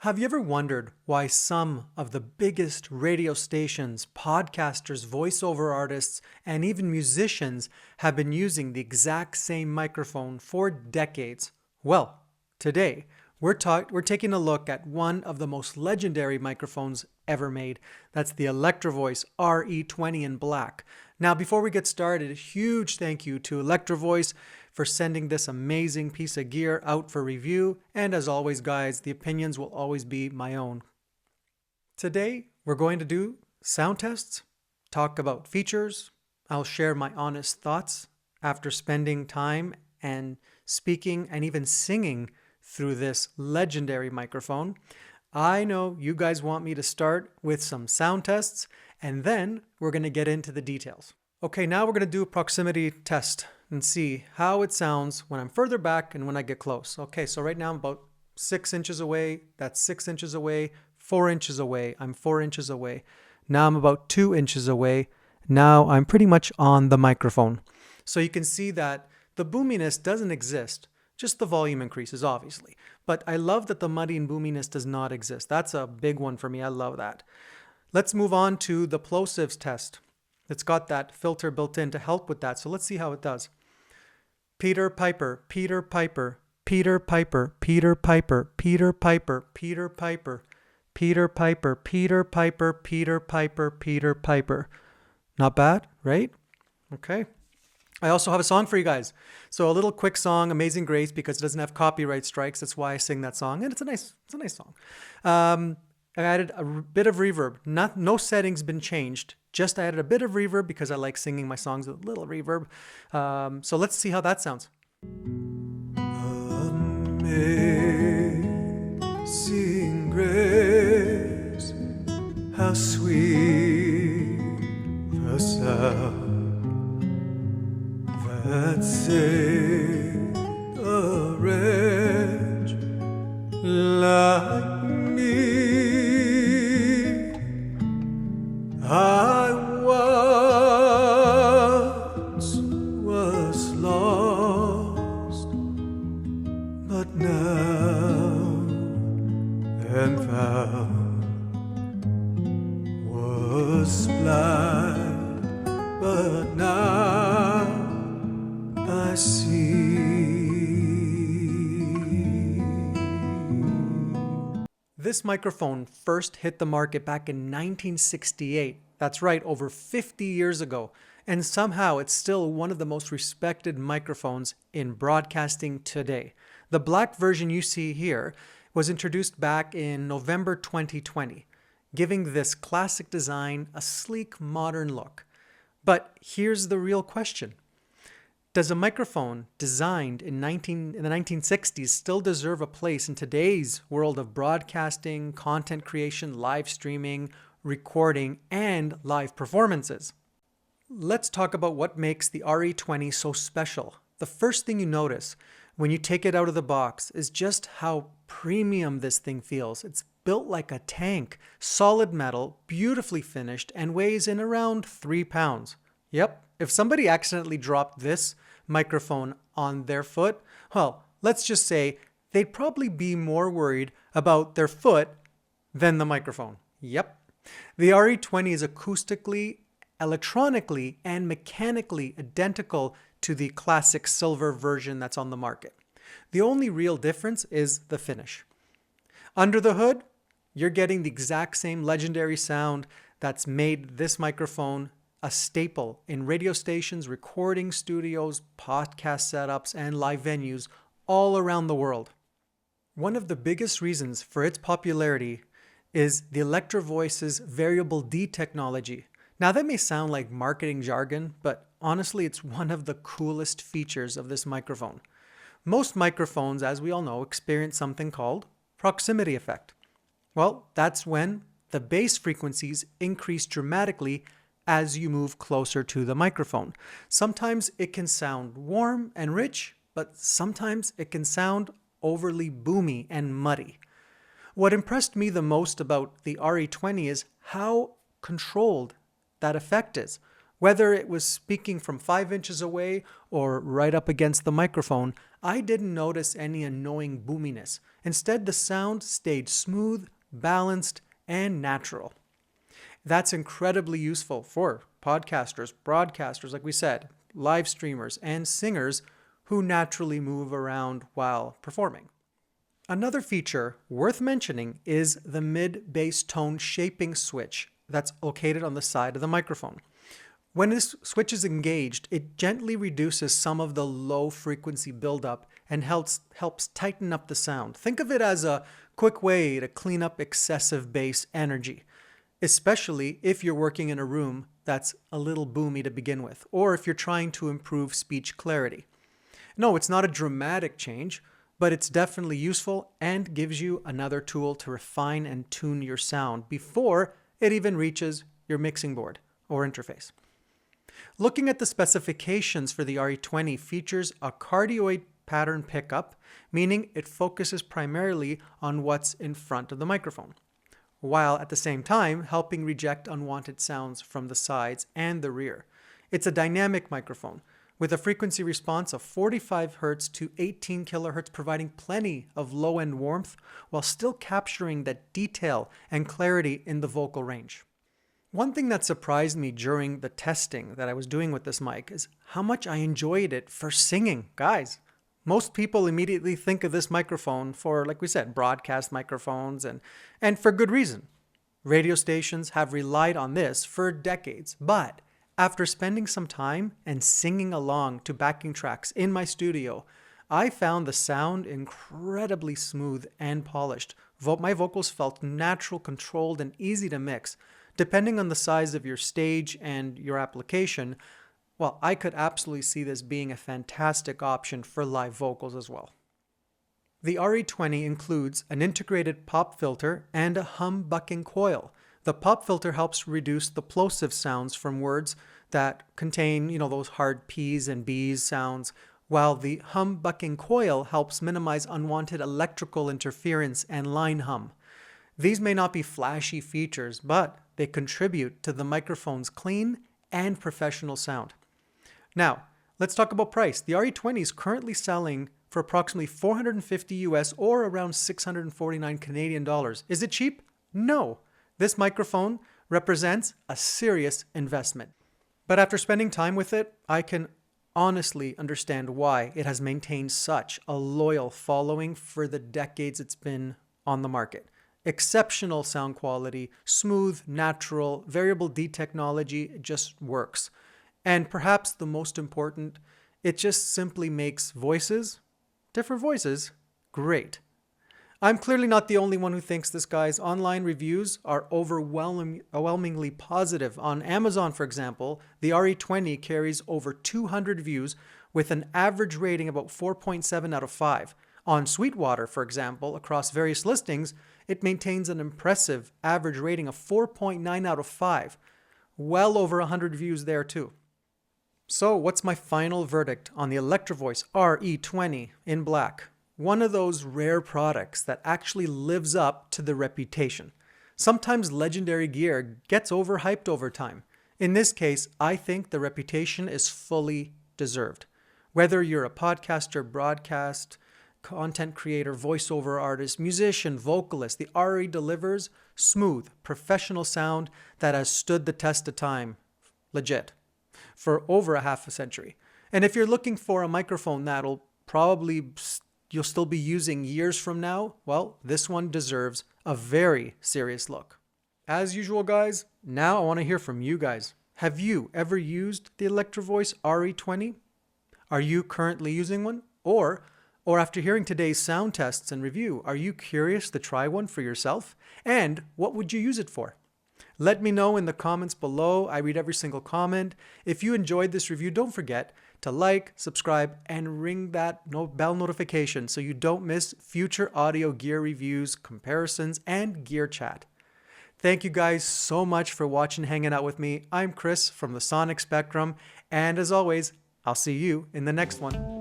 Have you ever wondered why some of the biggest radio stations, podcasters, voiceover artists, and even musicians have been using the exact same microphone for decades? Well, today we're taking a look at one of the most legendary microphones ever made. That's the Electro-Voice RE20 in black. Now, before we get started, a huge thank you to Electro-Voice for sending this amazing piece of gear out for review. And as always, guys, the opinions will always be my own. Today, we're going to do sound tests, talk about features. I'll share my honest thoughts after spending time and speaking and even singing through this legendary microphone. I know you guys want me to start with some sound tests, and then we're going to get into the details. Okay, now we're going to do a proximity test and see how it sounds when I'm further back and when I get close. Okay, so right now I'm about 6 inches away. That's 6 inches away. 4 inches away. I'm 4 inches away. Now I'm about 2 inches away. Now I'm pretty much on the microphone. So you can see that the boominess doesn't exist. Just the volume increases, obviously. But I love that the muddy and boominess does not exist. That's a big one for me. I love that. Let's move on to the plosives test. It's got that filter built in to help with that. So let's see how it does. Peter Piper, Peter Piper, Peter Piper, Peter Piper, Peter Piper, Peter Piper, Peter Piper, Peter Piper, Peter Piper, Peter Piper. Not bad, right? Okay. I also have a song for you guys. So a little quick song, Amazing Grace, because it doesn't have copyright strikes. That's why I sing that song. And it's a nice song. I added a bit of reverb. No settings been changed. Just added a bit of reverb because I like singing my songs with a little reverb. So let's see how that sounds. Amazing grace, how sweet the sound that saved a wretch like me. I once was lost, but now am found. Was blind, but now I see. This microphone first hit the market back in 1968. That's right, over 50 years ago. And somehow it's still one of the most respected microphones in broadcasting today. The black version you see here was introduced back in November 2020, giving this classic design a sleek, modern look. But here's the real question. Does a microphone designed in the 1960s still deserve a place in today's world of broadcasting, content creation, live streaming, recording, and live performances? Let's talk about what makes the RE20 so special. The first thing you notice when you take it out of the box is just how premium this thing feels. It's built like a tank, solid metal, beautifully finished, and weighs in around 3 pounds. Yep, if somebody accidentally dropped this microphone on their foot, well, let's just say they'd probably be more worried about their foot than the microphone. Yep. The RE20 is acoustically, electronically, and mechanically identical to the classic silver version that's on the market. The only real difference is the finish. Under the hood, you're getting the exact same legendary sound that's made this microphone a staple in radio stations, recording studios, podcast setups, and live venues all around the world. One of the biggest reasons for its popularity is the Electro-Voice's variable D technology. Now that may sound like marketing jargon, but honestly it's one of the coolest features of this microphone. Most microphones, as we all know, experience something called proximity effect. Well, that's when the bass frequencies increase dramatically as you move closer to the microphone. Sometimes it can sound warm and rich, but sometimes it can sound overly boomy and muddy. What impressed me the most about the RE20 is how controlled that effect is. Whether it was speaking from 5 inches away or right up against the microphone, I didn't notice any annoying boominess. Instead, the sound stayed smooth, balanced, and natural. That's incredibly useful for podcasters, broadcasters, like we said, live streamers, and singers who naturally move around while performing. Another feature worth mentioning is the mid-bass tone shaping switch that's located on the side of the microphone. When this switch is engaged, it gently reduces some of the low frequency buildup and helps tighten up the sound. Think of it as a quick way to clean up excessive bass energy, especially if you're working in a room that's a little boomy to begin with, or if you're trying to improve speech clarity. No, it's not a dramatic change, but it's definitely useful and gives you another tool to refine and tune your sound before it even reaches your mixing board or interface. Looking at the specifications for the RE20 features a cardioid pattern pickup, meaning it focuses primarily on what's in front of the microphone, while at the same time helping reject unwanted sounds from the sides and the rear. It's a dynamic microphone with a frequency response of 45 Hz to 18 kHz, providing plenty of low-end warmth while still capturing that detail and clarity in the vocal range. One thing that surprised me during the testing that I was doing with this mic is how much I enjoyed it for singing. Guys, most people immediately think of this microphone for, like we said, broadcast microphones, and for good reason. Radio stations have relied on this for decades, but after spending some time and singing along to backing tracks in my studio, I found the sound incredibly smooth and polished. My vocals felt natural, controlled, and easy to mix. Depending on the size of your stage and your application, well, I could absolutely see this being a fantastic option for live vocals as well. The RE20 includes an integrated pop filter and a humbucking coil. The pop filter helps reduce the plosive sounds from words that contain, those hard P's and B's sounds, while the humbucking coil helps minimize unwanted electrical interference and line hum. These may not be flashy features, but they contribute to the microphone's clean and professional sound. Now, let's talk about price. The RE20 is currently selling for approximately $450 US or around 649 Canadian dollars. Is it cheap? No. This microphone represents a serious investment. But after spending time with it, I can honestly understand why it has maintained such a loyal following for the decades it's been on the market. Exceptional sound quality, smooth, natural, variable D technology, it just works. And perhaps the most important, it just simply makes different voices, great. I'm clearly not the only one who thinks this, guys. Online reviews are overwhelmingly positive. On Amazon, for example, the RE20 carries over 200 views with an average rating about 4.7 out of 5. On Sweetwater, for example, across various listings, it maintains an impressive average rating of 4.9 out of 5. Well over 100 views there too. So what's my final verdict on the Electro-Voice RE20 in black? One of those rare products that actually lives up to the reputation. Sometimes legendary gear gets overhyped over time. In this case, I think the reputation is fully deserved. Whether you're a podcaster, broadcast, content creator, voiceover artist, musician, vocalist, the RE delivers smooth, professional sound that has stood the test of time, legit, for over a half a century. And if you're looking for a microphone that'll probably you'll still be using years from now, well, this one deserves a very serious look. As usual, guys, now I want to hear from you guys. Have you ever used the Electro-Voice RE20? Are you currently using one? Or after hearing today's sound tests and review, are you curious to try one for yourself? And what would you use it for? Let me know in the comments below. I read every single comment. If you enjoyed this review, don't forget to like, subscribe, and ring that bell notification so you don't miss future audio gear reviews, comparisons, and gear chat. Thank you guys so much for watching and hanging out with me. I'm Chris from the Sonic Spectrum, and as always, I'll see you in the next one.